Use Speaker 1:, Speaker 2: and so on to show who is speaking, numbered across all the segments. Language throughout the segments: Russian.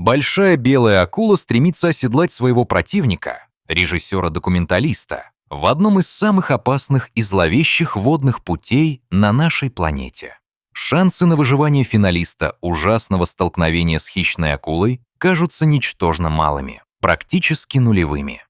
Speaker 1: Большая белая акула стремится оседлать своего противника, режиссера-документалиста, в одном из самых опасных и зловещих водных путей на нашей планете. Шансы на выживание финалиста ужасного столкновения с хищной акулой кажутся ничтожно малыми, практически нулевыми.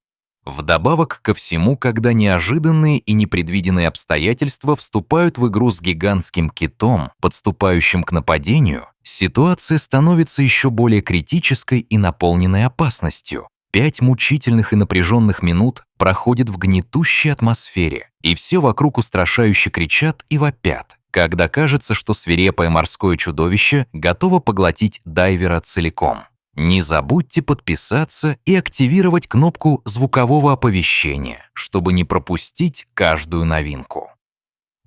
Speaker 1: Вдобавок ко всему, когда неожиданные и непредвиденные обстоятельства вступают в игру с гигантским китом, подступающим к нападению, ситуация становится еще более критической и наполненной опасностью. 5 мучительных и напряженных минут проходят в гнетущей атмосфере, и все вокруг устрашающе кричат и вопят, когда кажется, что свирепое морское чудовище готово поглотить дайвера целиком. Не забудьте подписаться и активировать кнопку звукового оповещения, чтобы не пропустить каждую новинку.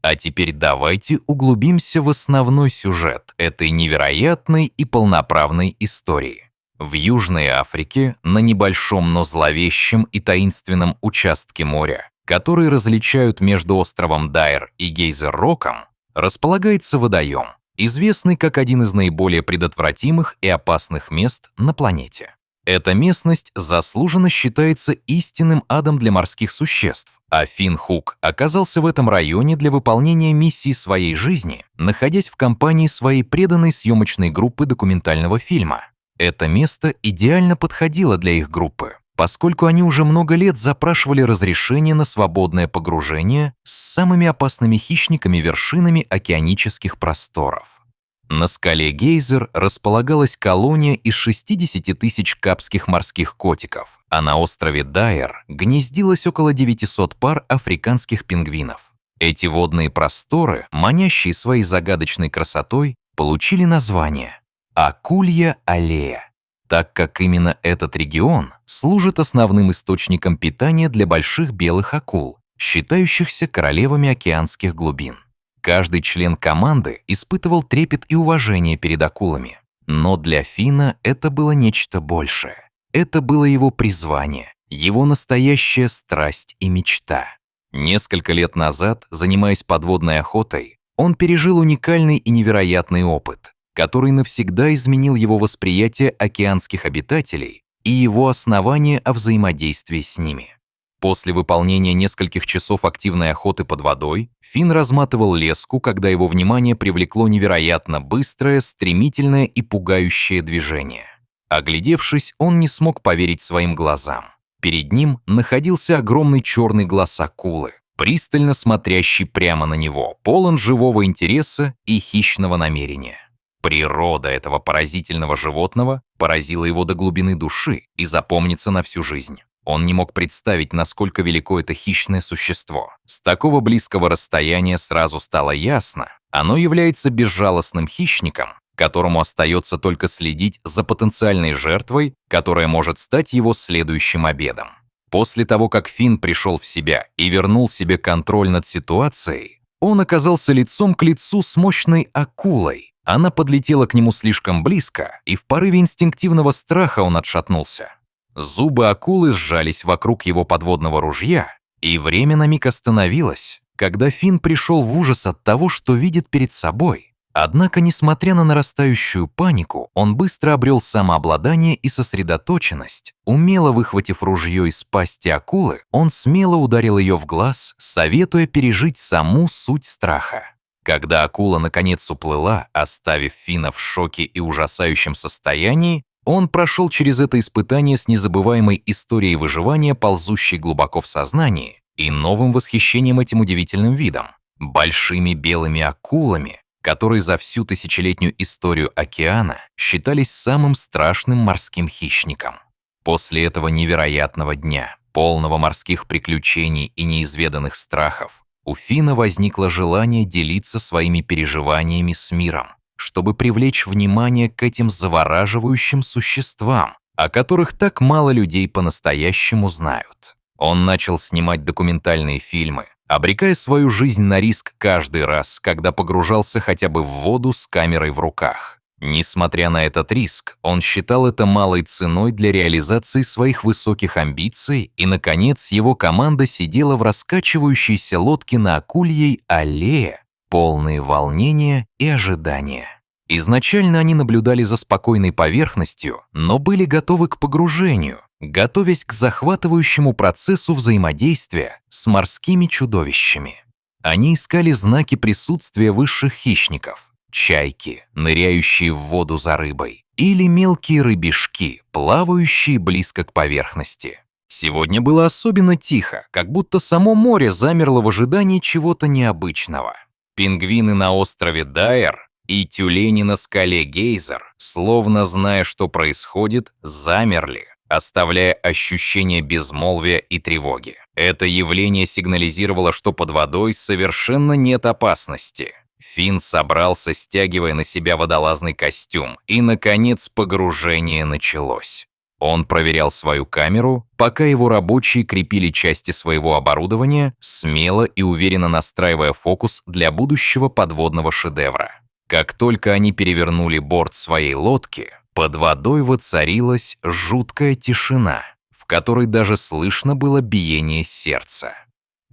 Speaker 1: А теперь давайте углубимся в основной сюжет этой невероятной и полноправной истории. В Южной Африке, на небольшом, но зловещем и таинственном участке моря, который различают между островом Дайр и Гейзер-Роком, располагается водоем, известный как один из наиболее предотвратимых и опасных мест на планете. Эта местность заслуженно считается истинным адом для морских существ, а Финн Хук оказался в этом районе для выполнения миссии своей жизни, находясь в компании своей преданной съемочной группы документального фильма. Это место идеально подходило для их группы, поскольку они уже много лет запрашивали разрешение на свободное погружение с самыми опасными хищниками-вершинами океанических просторов. На скале Гейзер располагалась колония из 60 тысяч капских морских котиков, а на острове Дайер гнездилось около 900 пар африканских пингвинов. Эти водные просторы, манящие своей загадочной красотой, получили название «Акулья аллея», так как именно этот регион служит основным источником питания для больших белых акул, считающихся королевами океанских глубин. Каждый член команды испытывал трепет и уважение перед акулами, но для Финна это было нечто большее. Это было его призвание, его настоящая страсть и мечта. Несколько лет назад, занимаясь подводной охотой, он пережил уникальный и невероятный опыт, который навсегда изменил его восприятие океанских обитателей и его основания о взаимодействии с ними. После выполнения нескольких часов активной охоты под водой, Финн разматывал леску, когда его внимание привлекло невероятно быстрое, стремительное и пугающее движение. Оглядевшись, он не смог поверить своим глазам. Перед ним находился огромный черный глаз акулы, пристально смотрящий прямо на него, полон живого интереса и хищного намерения. Природа этого поразительного животного поразила его до глубины души и запомнится на всю жизнь. Он не мог представить, насколько велико это хищное существо. С такого близкого расстояния сразу стало ясно, оно является безжалостным хищником, которому остается только следить за потенциальной жертвой, которая может стать его следующим обедом. После того, как Финн пришел в себя и вернул себе контроль над ситуацией, он оказался лицом к лицу с мощной акулой. Она подлетела к нему слишком близко, и в порыве инстинктивного страха он отшатнулся. Зубы акулы сжались вокруг его подводного ружья, и время на миг остановилось, когда Финн пришел в ужас от того, что видит перед собой. Однако, несмотря на нарастающую панику, он быстро обрел самообладание и сосредоточенность. Умело выхватив ружье из пасти акулы, он смело ударил ее в глаз, советуя пережить саму суть страха. Когда акула наконец уплыла, оставив Финна в шоке и ужасающем состоянии, он прошел через это испытание с незабываемой историей выживания, ползущей глубоко в сознании, и новым восхищением этим удивительным видом — большими белыми акулами, которые за всю тысячелетнюю историю океана считались самым страшным морским хищником. После этого невероятного дня, полного морских приключений и неизведанных страхов, у Финна возникло желание делиться своими переживаниями с миром, чтобы привлечь внимание к этим завораживающим существам, о которых так мало людей по-настоящему знают. Он начал снимать документальные фильмы, обрекая свою жизнь на риск каждый раз, когда погружался хотя бы в воду с камерой в руках. Несмотря на этот риск, он считал это малой ценой для реализации своих высоких амбиций, и, наконец, его команда сидела в раскачивающейся лодке на Акульей аллее, полные волнения и ожидания. Изначально они наблюдали за спокойной поверхностью, но были готовы к погружению, готовясь к захватывающему процессу взаимодействия с морскими чудовищами. Они искали знаки присутствия высших хищников – чайки, ныряющие в воду за рыбой, или мелкие рыбешки, плавающие близко к поверхности. Сегодня было особенно тихо, как будто само море замерло в ожидании чего-то необычного. Пингвины на острове Дайер и тюлени на скале Гейзер, словно зная, что происходит, замерли, оставляя ощущение безмолвия и тревоги. Это явление сигнализировало, что под водой совершенно нет опасности. Финн собрался, стягивая на себя водолазный костюм, и, наконец, погружение началось. Он проверял свою камеру, пока его рабочие крепили части своего оборудования, смело и уверенно настраивая фокус для будущего подводного шедевра. Как только они перевернули борт своей лодки, под водой воцарилась жуткая тишина, в которой даже слышно было биение сердца.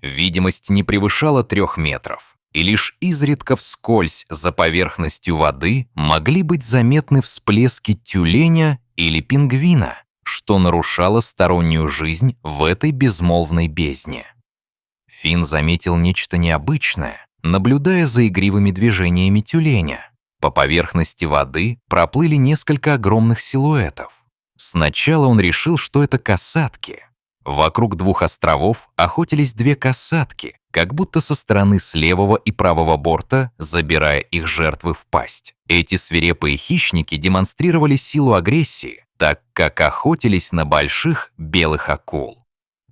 Speaker 1: Видимость не превышала 3 метров, и лишь изредка вскользь за поверхностью воды могли быть заметны всплески тюленя или пингвина, что нарушало стороннюю жизнь в этой безмолвной бездне. Финн заметил нечто необычное, наблюдая за игривыми движениями тюленя. По поверхности воды проплыли несколько огромных силуэтов. Сначала он решил, что это касатки. Вокруг 2 островов охотились 2 касатки, как будто со стороны с левого и правого борта, забирая их жертвы в пасть. Эти свирепые хищники демонстрировали силу агрессии, так как охотились на больших белых акул.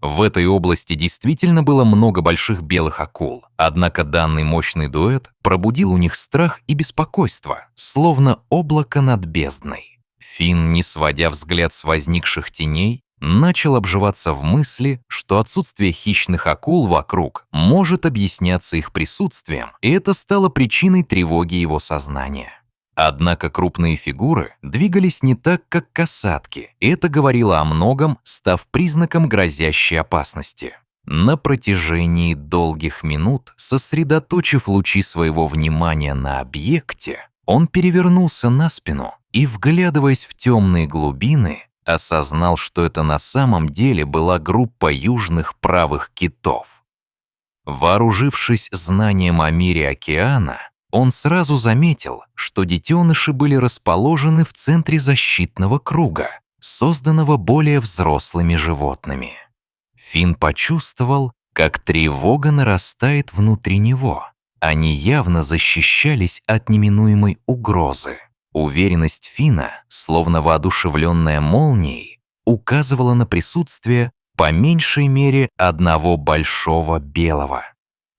Speaker 1: В этой области действительно было много больших белых акул, однако данный мощный дуэт пробудил у них страх и беспокойство, словно облако над бездной. Финн, не сводя взгляд с возникших теней, начал обживаться в мысли, что отсутствие хищных акул вокруг может объясняться их присутствием, и это стало причиной тревоги его сознания. Однако крупные фигуры двигались не так, как касатки, и это говорило о многом, став признаком грозящей опасности. На протяжении долгих минут, сосредоточив лучи своего внимания на объекте, он перевернулся на спину и, вглядываясь в темные глубины, осознал, что это на самом деле была группа южных правых китов. Вооружившись знанием о мире океана, он сразу заметил, что детеныши были расположены в центре защитного круга, созданного более взрослыми животными. Финн почувствовал, как тревога нарастает внутри него. Они явно защищались от неминуемой угрозы. Уверенность Финна, словно воодушевленная молнией, указывала на присутствие по меньшей мере одного большого белого.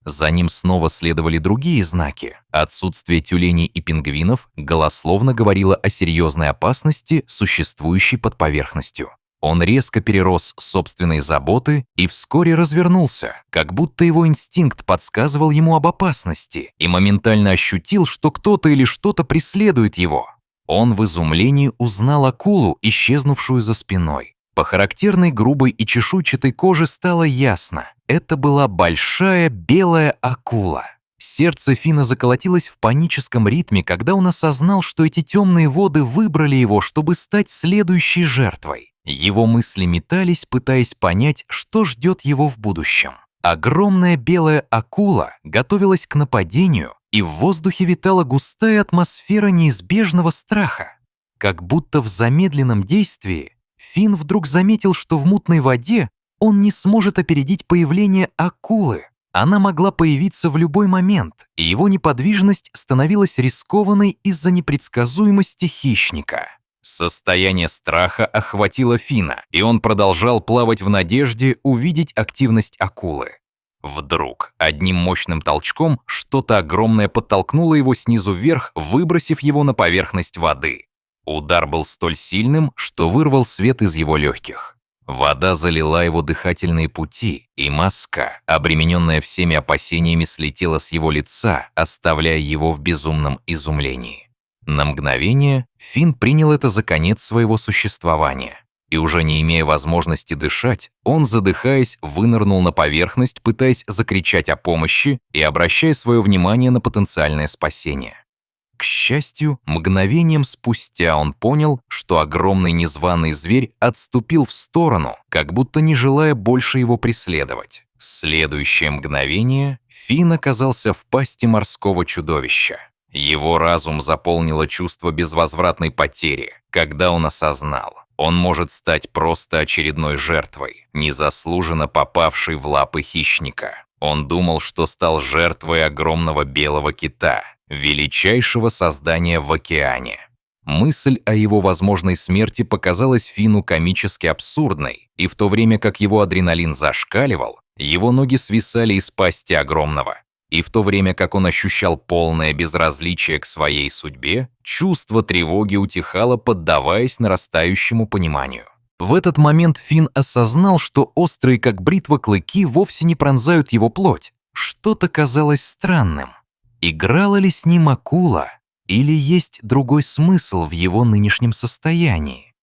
Speaker 1: За ним снова следовали другие знаки. Отсутствие тюленей и пингвинов голословно говорило о серьезной опасности, существующей под поверхностью. Он резко перерос собственные заботы и вскоре развернулся, как будто его инстинкт подсказывал ему об опасности, и моментально ощутил, что кто-то или что-то преследует его. Он в изумлении узнал акулу, исчезнувшую за спиной. По характерной грубой и чешуйчатой коже стало ясно — это была большая белая акула. Сердце Финна заколотилось в паническом ритме, когда он осознал, что эти темные воды выбрали его, чтобы стать следующей жертвой. Его мысли метались, пытаясь понять, что ждет его в будущем. Огромная белая акула готовилась к нападению, и в воздухе витала густая атмосфера неизбежного страха. Как будто в замедленном действии Финн вдруг заметил, что в мутной воде он не сможет опередить появление акулы. Она могла появиться в любой момент, и его неподвижность становилась рискованной из-за непредсказуемости хищника. Состояние страха охватило Финна, и он продолжал плавать в надежде увидеть активность акулы. Вдруг, одним мощным толчком, что-то огромное подтолкнуло его снизу вверх, выбросив его на поверхность воды. Удар был столь сильным, что вырвал свет из его легких. Вода залила его дыхательные пути, и маска, обремененная всеми опасениями, слетела с его лица, оставляя его в безумном изумлении. На мгновение Финн принял это за конец своего существования, и уже не имея возможности дышать, он, задыхаясь, вынырнул на поверхность, пытаясь закричать о помощи и обращая свое внимание на потенциальное спасение. К счастью, мгновением спустя он понял, что огромный незваный зверь отступил в сторону, как будто не желая больше его преследовать. В следующее мгновение Финн оказался в пасти морского чудовища. Его разум заполнило чувство безвозвратной потери, когда он осознал, он может стать просто очередной жертвой, незаслуженно попавшей в лапы хищника. Он думал, что стал жертвой огромного белого кита, величайшего создания в океане. Мысль о его возможной смерти показалась Финну комически абсурдной, и в то время как его адреналин зашкаливал, его ноги свисали из пасти огромного. И в то время как он ощущал полное безразличие к своей судьбе, чувство тревоги утихало, поддаваясь нарастающему пониманию. В этот момент Финн осознал, что острые как бритва клыки вовсе не пронзают его плоть. Что-то казалось странным. Играла ли с ним акула? Или есть другой смысл в его нынешнем состоянии?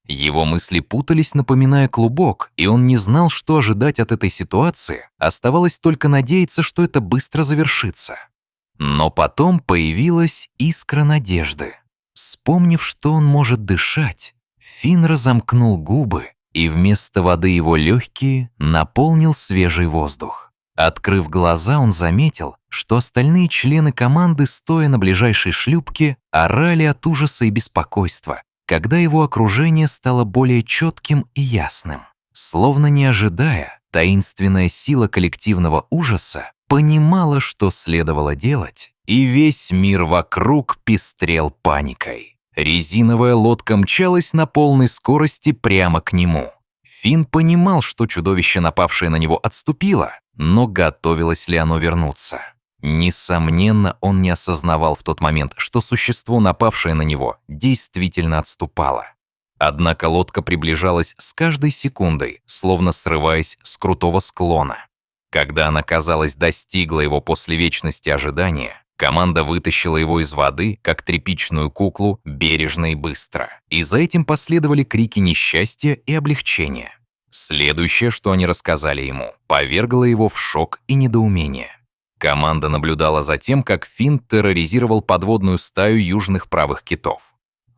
Speaker 1: Его мысли путались, напоминая клубок, и он не знал, что ожидать от этой ситуации, оставалось только надеяться, что это быстро завершится. Но потом появилась искра надежды. Вспомнив, что он может дышать, Финн разомкнул губы, и вместо воды его легкие наполнил свежий воздух. Открыв глаза, он заметил, что остальные члены команды, стоя на ближайшей шлюпке, орали от ужаса и беспокойства, когда его окружение стало более четким и ясным. Словно не ожидая, таинственная сила коллективного ужаса понимала, что следовало делать, и весь мир вокруг пестрел паникой. Резиновая лодка мчалась на полной скорости прямо к нему. Финн понимал, что чудовище, напавшее на него, отступило, но готовилось ли оно вернуться? Несомненно, он не осознавал в тот момент, что существо, напавшее на него, действительно отступало. Однако лодка приближалась с каждой секундой, словно срываясь с крутого склона. Когда она, казалось, достигла его после вечности ожидания, команда вытащила его из воды, как тряпичную куклу, бережно и быстро. И за этим последовали крики несчастья и облегчения. Следующее, что они рассказали ему, повергло его в шок и недоумение. Команда наблюдала за тем, как Финн терроризировал подводную стаю южных правых китов.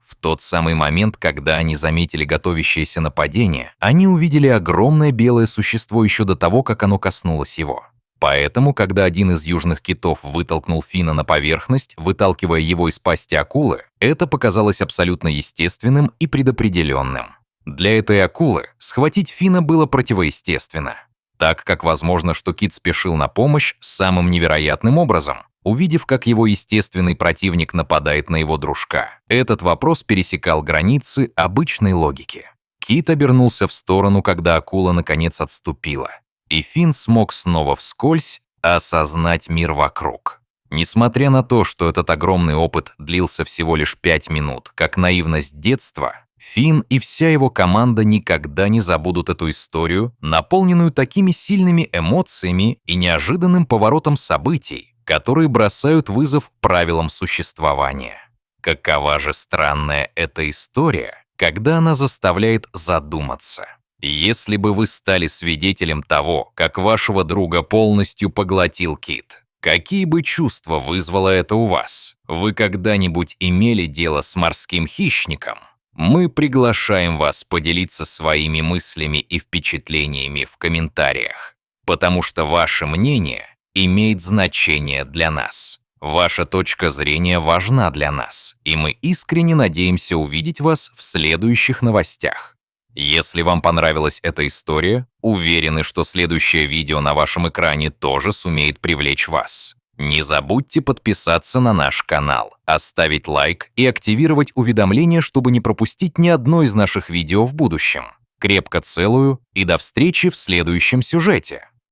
Speaker 1: В тот самый момент, когда они заметили готовящееся нападение, они увидели огромное белое существо еще до того, как оно коснулось его. Поэтому, когда один из южных китов вытолкнул Финна на поверхность, выталкивая его из пасти акулы, это показалось абсолютно естественным и предопределенным. Для этой акулы схватить Финна было противоестественно, так как возможно, что кит спешил на помощь самым невероятным образом, увидев, как его естественный противник нападает на его дружка. Этот вопрос пересекал границы обычной логики. Кит обернулся в сторону, когда акула наконец отступила, и Финн смог снова вскользь осознать мир вокруг. Несмотря на то, что этот огромный опыт длился всего лишь 5 минут, как наивность детства, Финн и вся его команда никогда не забудут эту историю, наполненную такими сильными эмоциями и неожиданным поворотом событий, которые бросают вызов правилам существования. Какова же странная эта история, когда она заставляет задуматься. Если бы вы стали свидетелем того, как вашего друга полностью поглотил кит, какие бы чувства вызвало это у вас? Вы когда-нибудь имели дело с морским хищником? Мы приглашаем вас поделиться своими мыслями и впечатлениями в комментариях, потому что ваше мнение имеет значение для нас. Ваша точка зрения важна для нас, и мы искренне надеемся увидеть вас в следующих новостях. Если вам понравилась эта история, уверены, что следующее видео на вашем экране тоже сумеет привлечь вас. Не забудьте подписаться на наш канал, оставить лайк и активировать уведомления, чтобы не пропустить ни одно из наших видео в будущем. Крепко целую и до встречи в следующем сюжете.